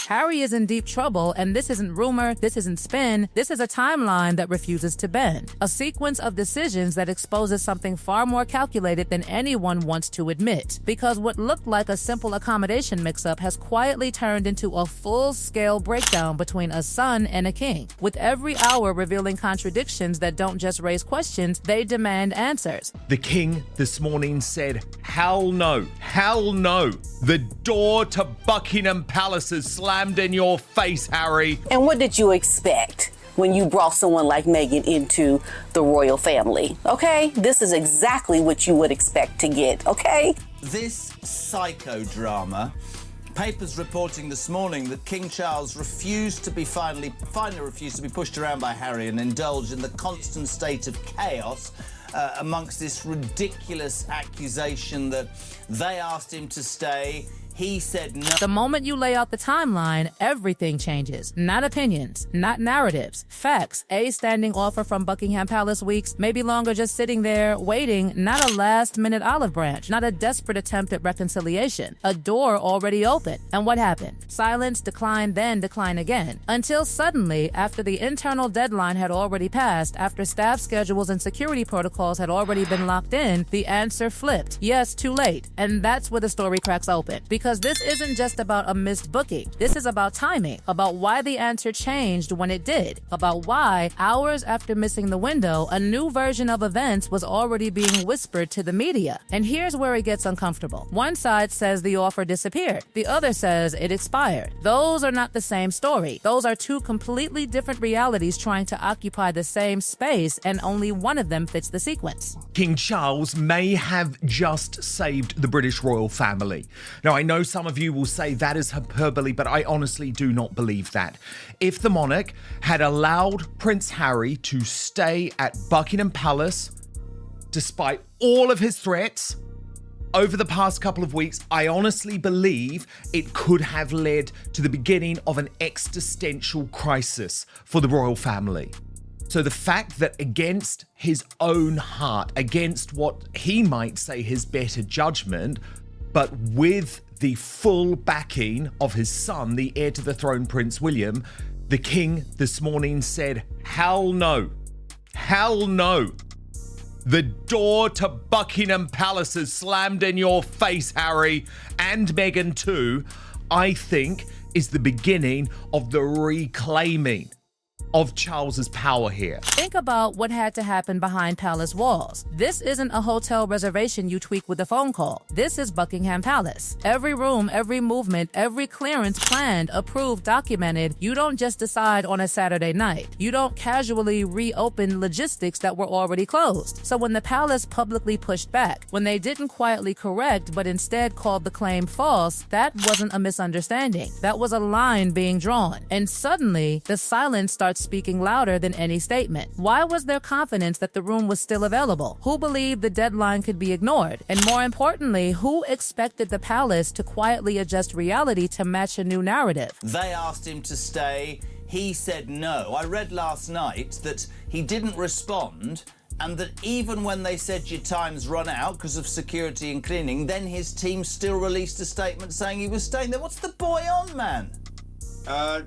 Harry is in deep trouble, and this isn't rumor, this isn't spin, this is a timeline that refuses to bend. A sequence of decisions that exposes something far more calculated than anyone wants to admit. Because what looked like a simple accommodation mix-up has quietly turned into a full-scale breakdown between a son and a king, with every hour revealing contradictions that don't just raise questions, they demand answers. The king this morning said, hell no, hell no. The door to Buckingham Palace is slammed in your face, Harry. And what did you expect when you brought someone like Meghan into the royal family? Okay? This is exactly what you would expect to get, okay? This psychodrama, papers reporting this morning that King Charles finally refused to be pushed around by Harry and indulged in the constant state of chaos amongst this ridiculous accusation that they asked him to stay. He said no. The moment you lay out the timeline, everything changes. Not opinions, not narratives, facts. A standing offer from Buckingham Palace weeks, maybe longer just sitting there waiting, not a last-minute olive branch, not a desperate attempt at reconciliation. A door already open. And what happened? Silence, decline, then decline again. Until suddenly, after the internal deadline had already passed, after staff schedules and security protocols had already been locked in, the answer flipped. Yes, too late. And that's where the story cracks open. Because this isn't just about a missed booking. This is about timing, about why the answer changed when it did, about why, hours after missing the window, a new version of events was already being whispered to the media. And here's where it gets uncomfortable. One side says the offer disappeared. The other says it expired. Those are not the same story. Those are two completely different realities trying to occupy the same space, and only one of them fits the sequence. King Charles may have just saved the British royal family. Now, I know some of you will say that is hyperbole, but I honestly do not believe that. If the monarch had allowed Prince Harry to stay at Buckingham Palace, despite all of his threats, over the past couple of weeks, I honestly believe it could have led to the beginning of an existential crisis for the royal family. So the fact that against his own heart, against what he might say his better judgment, but with the full backing of his son, the heir to the throne, Prince William, the king this morning said, hell no, hell no. The door to Buckingham Palace is slammed in your face, Harry, and Meghan too, I think is the beginning of the reclaiming of Charles's power here. Think about what had to happen behind palace walls. This isn't a hotel reservation you tweak with a phone call. This is Buckingham Palace. Every room, every movement, every clearance planned, approved, documented. You don't just decide on a Saturday night. You don't casually reopen logistics that were already closed. So when the palace publicly pushed back, when they didn't quietly correct but instead called the claim false, that wasn't a misunderstanding. That was a line being drawn. And suddenly, the silence starts speaking louder than any statement. Why was there confidence that the room was still available? Who believed the deadline could be ignored? And more importantly, who expected the palace to quietly adjust reality to match a new narrative? They asked him to stay. He said no. I read last night that he didn't respond, and that even when they said your time's run out because of security and cleaning, then his team still released a statement saying he was staying there. What's the boy on, man?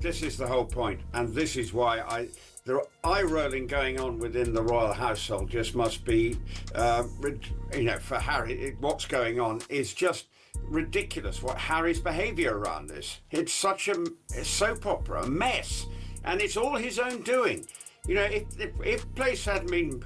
This is the whole point, and this is why the eye-rolling going on within the royal household just must be, for Harry, what's going on is just ridiculous. What Harry's behaviour around this, it's such a soap opera, a mess, and it's all his own doing. You know, if place hadn't been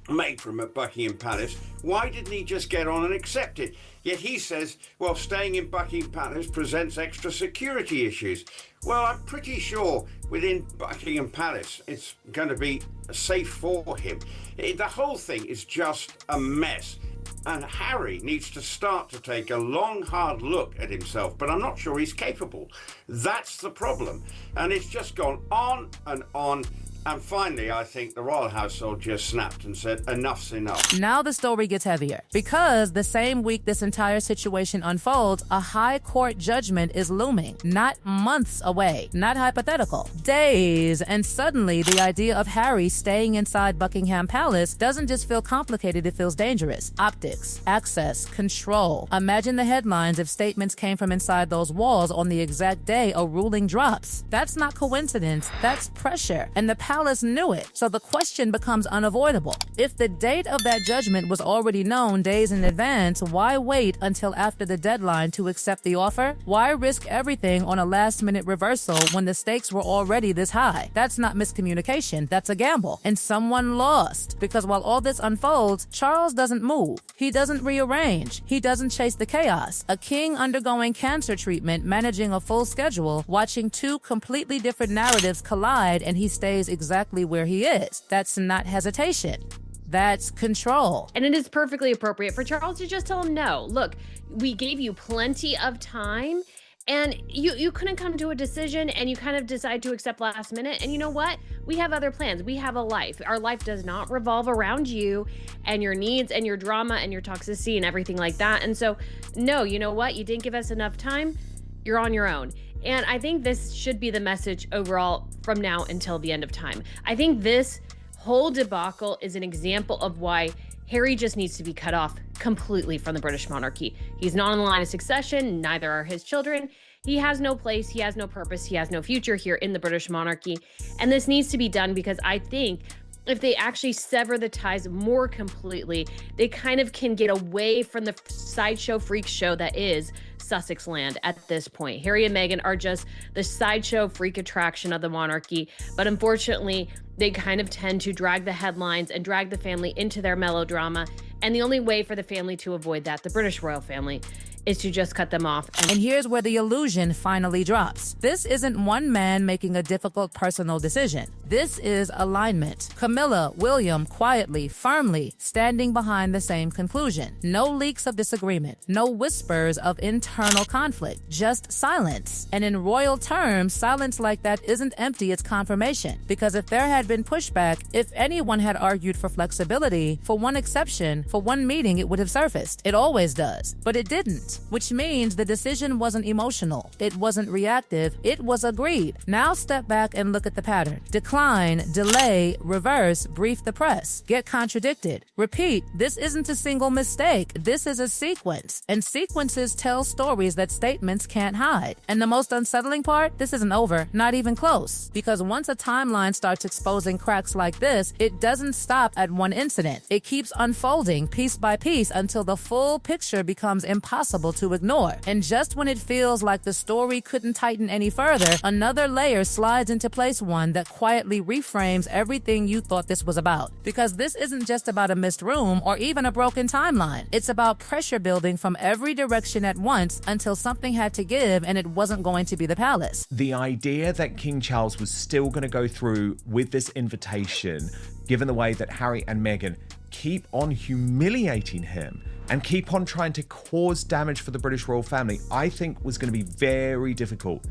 made from at Buckingham Palace, why didn't he just get on and accept it? Yet he says, well, staying in Buckingham Palace presents extra security issues. Well, I'm pretty sure within Buckingham Palace it's going to be safe for him. The whole thing is just a mess. And Harry needs to start to take a long, hard look at himself, but I'm not sure he's capable. That's the problem. And it's just gone on and on. And finally, I think the royal household just snapped and said, enough's enough. Now the story gets heavier because the same week this entire situation unfolds, a high court judgment is looming, not months away, not hypothetical, days. And suddenly the idea of Harry staying inside Buckingham Palace doesn't just feel complicated, it feels dangerous. Optics, access, control. Imagine the headlines if statements came from inside those walls on the exact day a ruling drops. That's not coincidence, that's pressure. And the palace knew it, so the question becomes unavoidable. If the date of that judgment was already known days in advance, why wait until after the deadline to accept the offer? Why risk everything on a last-minute reversal when the stakes were already this high? That's not miscommunication, that's a gamble. And someone lost, because while all this unfolds, Charles doesn't move. He doesn't rearrange. He doesn't chase the chaos. A king undergoing cancer treatment, managing a full schedule, watching two completely different narratives collide, and he stays exactly where he is. That's not hesitation. That's control. And it is perfectly appropriate for Charles to just tell him no. Look, we gave you plenty of time and you couldn't come to a decision and you kind of decide to accept last minute. And you know what? We have other plans. We have a life. Our life does not revolve around you and your needs and your drama and your toxicity and everything like that. And so, no, you know what? You didn't give us enough time. You're on your own. And I think this should be the message overall from now until the end of time. I think this whole debacle is an example of why Harry just needs to be cut off completely from the British monarchy. He's not on the line of succession, neither are his children. He has no place, he has no purpose, he has no future here in the British monarchy. And this needs to be done because I think if they actually sever the ties more completely, they kind of can get away from the sideshow freak show that is Sussex land at this point. Harry and Meghan are just the sideshow freak attraction of the monarchy, but unfortunately, they kind of tend to drag the headlines and drag the family into their melodrama. And the only way for the family to avoid that, the British royal family, is to just cut them off. And here's where the illusion finally drops. This isn't one man making a difficult personal decision. This is alignment. Camilla, William, quietly, firmly, standing behind the same conclusion. No leaks of disagreement. No whispers of internal conflict. Just silence. And in royal terms, silence like that isn't empty, it's confirmation. Because if there had been pushback, if anyone had argued for flexibility, for one exception, for one meeting, it would have surfaced. It always does. But it didn't. Which means the decision wasn't emotional. It wasn't reactive. It was agreed. Now step back and look at the pattern. Decline, delay, reverse, brief the press. Get contradicted. Repeat. This isn't a single mistake. This is a sequence. And sequences tell stories that statements can't hide. And the most unsettling part? This isn't over. Not even close. Because once a timeline starts exposing cracks like this, it doesn't stop at one incident. It keeps unfolding piece by piece until the full picture becomes impossible to ignore. And just when it feels like the story couldn't tighten any further, another layer slides into place, one that quietly reframes everything you thought this was about. Because this isn't just about a missed room or even a broken timeline. It's about pressure building from every direction at once until something had to give and it wasn't going to be the palace. The idea that King Charles was still going to go through with this invitation, given the way that Harry and Meghan keep on humiliating him and keep on trying to cause damage for the British royal family, I think was going to be very difficult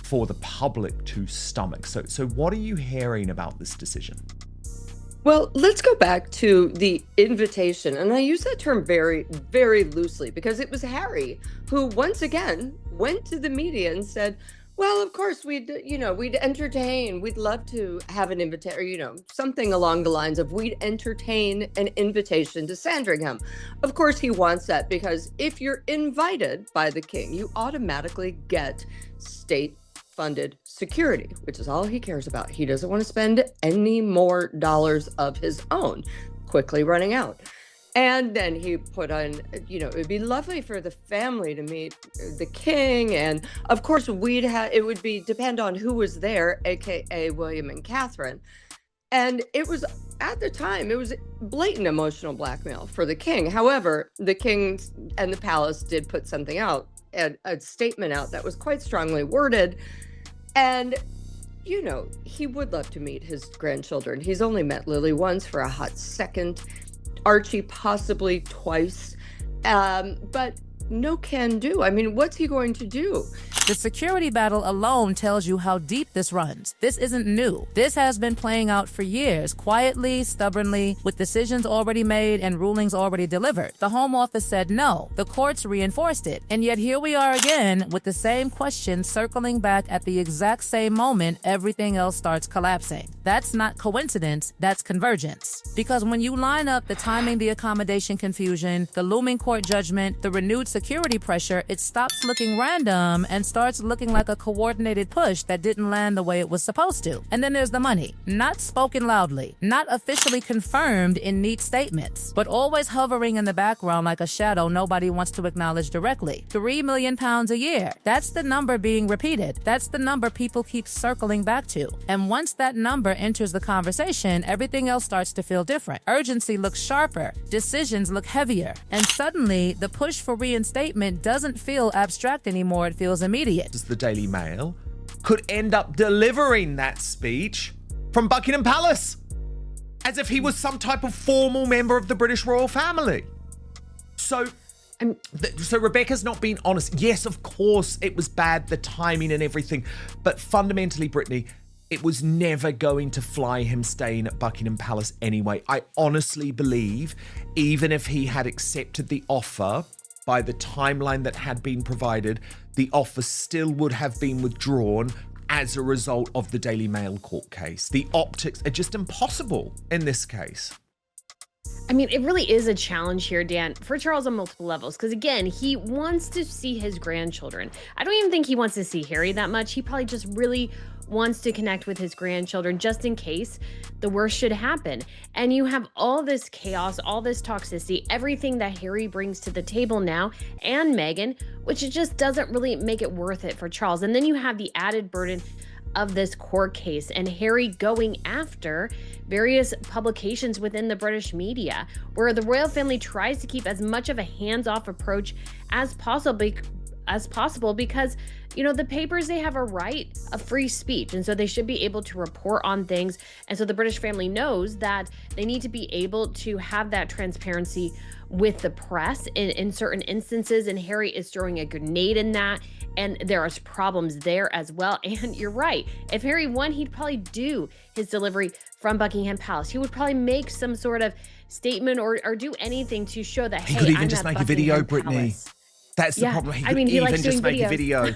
for the public to stomach. So what are you hearing about this decision? Well, let's go back to the invitation. And I use that term very, very loosely because it was Harry who once again went to the media and said, well, of course, we'd entertain. We'd love to have an invitation, something along the lines of we'd entertain an invitation to Sandringham. Of course, he wants that because if you're invited by the king, you automatically get state-funded security, which is all he cares about. He doesn't want to spend any more dollars of his own, quickly running out. And then he put on, it would be lovely for the family to meet the king. And of course, it would depend on who was there, AKA William and Catherine. And it was, at the time, it was blatant emotional blackmail for the king. However, the king and the palace did put something out, a statement out that was quite strongly worded. And, he would love to meet his grandchildren. He's only met Lily once for a hot second. Archie possibly twice. But no can do. I mean, what's he going to do? The security battle alone tells you how deep this runs. This isn't new. This has been playing out for years, quietly, stubbornly, with decisions already made and rulings already delivered. The Home Office said no. The courts reinforced it. And yet here we are again with the same question circling back at the exact same moment everything else starts collapsing. That's not coincidence, that's convergence. Because when you line up the timing, the accommodation confusion, the looming court judgment, the renewed security pressure, it stops looking random and starts looking like a coordinated push that didn't land the way it was supposed to. And then there's the money. Not spoken loudly, not officially confirmed in neat statements, but always hovering in the background like a shadow nobody wants to acknowledge directly. £3 million a year. That's the number being repeated. That's the number people keep circling back to. And once that number enters the conversation, everything else starts to feel different. Urgency looks sharper. Decisions look heavier. And suddenly, the push for reinstatement doesn't feel abstract anymore. It feels immediate. The Daily Mail could end up delivering that speech from Buckingham Palace as if he was some type of formal member of the British royal family. So Rebecca's not being honest. Yes, of course, it was bad, the timing and everything. But fundamentally, Brittany, it was never going to fly him staying at Buckingham Palace anyway. I honestly believe, even if he had accepted the offer by the timeline that had been provided, the offer still would have been withdrawn as a result of the Daily Mail court case. The optics are just impossible in this case. I mean, it really is a challenge here, Dan, for Charles on multiple levels. Because again, he wants to see his grandchildren. I don't even think he wants to see Harry that much. He probably just really wants to connect with his grandchildren just in case the worst should happen. And you have all this chaos, all this toxicity, everything that Harry brings to the table now, and Meghan, which it just doesn't really make it worth it for Charles. And then you have the added burden of this court case and Harry going after various publications within the British media, where the royal family tries to keep as much of a hands-off approach as possible because, you know, the papers, they have a right of free speech, and so they should be able to report on things. And so the British family knows that they need to be able to have that transparency with the press in certain instances, and Harry is throwing a grenade in that, and there are problems there as well. And you're right, if Harry won, he'd probably do his delivery from Buckingham Palace. He would probably make some sort of statement or do anything to show that, he hey, could even I'm just at make Buckingham a video, Brittany. Palace. That's the problem. He could he even likes just doing make a videos. video.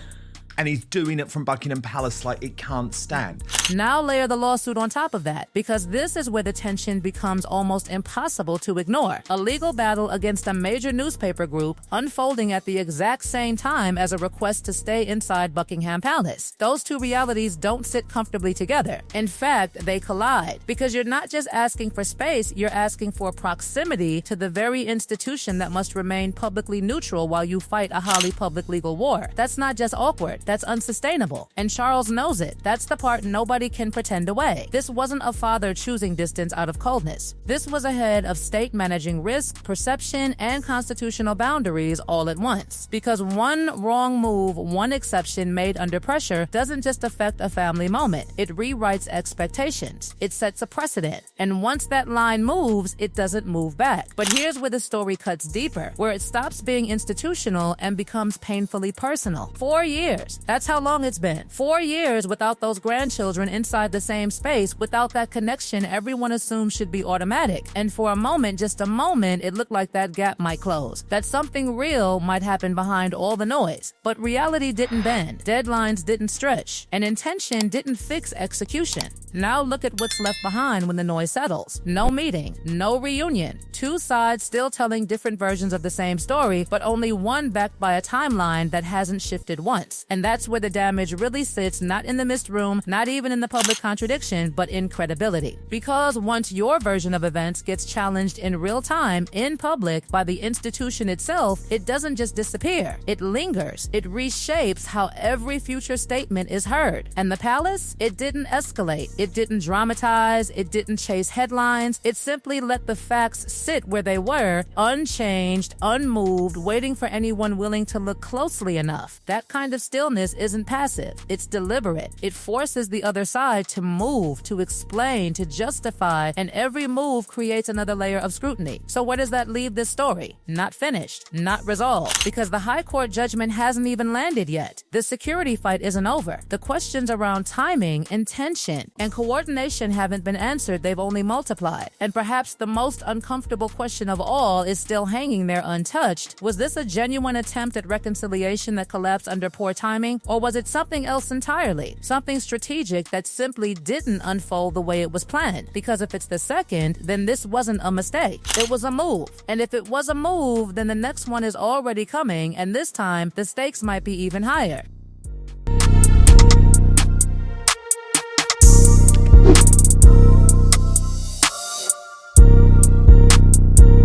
And he's doing it from Buckingham Palace like it can't stand. Now layer the lawsuit on top of that, because this is where the tension becomes almost impossible to ignore. A legal battle against a major newspaper group unfolding at the exact same time as a request to stay inside Buckingham Palace. Those two realities don't sit comfortably together. In fact, they collide, because you're not just asking for space, you're asking for proximity to the very institution that must remain publicly neutral while you fight a highly public legal war. That's not just awkward. That's unsustainable. And Charles knows it. That's the part nobody can pretend away. This wasn't a father choosing distance out of coldness. This was a head of state managing risk, perception, and constitutional boundaries all at once. Because one wrong move, one exception made under pressure doesn't just affect a family moment. It rewrites expectations. It sets a precedent. And once that line moves, it doesn't move back. But here's where the story cuts deeper, where it stops being institutional and becomes painfully personal. 4 years. That's how long it's been. 4 years without those grandchildren inside the same space, without that connection everyone assumes should be automatic. And for a moment, just a moment, it looked like that gap might close. That something real might happen behind all the noise. But reality didn't bend. Deadlines didn't stretch. And intention didn't fix execution. Now look at what's left behind when the noise settles. No meeting, no reunion. Two sides still telling different versions of the same story, but only one backed by a timeline that hasn't shifted once. And that's where the damage really sits, not in the missed room, not even in the public contradiction, but in credibility. Because once your version of events gets challenged in real time, in public, by the institution itself, it doesn't just disappear. It lingers. It reshapes how every future statement is heard. And the palace? It didn't escalate. It didn't dramatize. It didn't chase headlines. It simply let the facts sit where they were, unchanged, unmoved, waiting for anyone willing to look closely enough. That kind of stillness stillness isn't passive, it's deliberate. It forces the other side to move, to explain, to justify, and every move creates another layer of scrutiny. So where does that leave this story? Not finished, not resolved, because the High Court judgment hasn't even landed yet. The security fight isn't over. The questions around timing, intention, and coordination haven't been answered, they've only multiplied. And perhaps the most uncomfortable question of all is still hanging there untouched. Was this a genuine attempt at reconciliation that collapsed under poor timing, or was it something else entirely? Something strategic that simply didn't unfold the way it was planned? Because if it's the second, then this wasn't a mistake. It was a move. And if it was a move, then the next one is already coming, and this time the stakes might be even higher.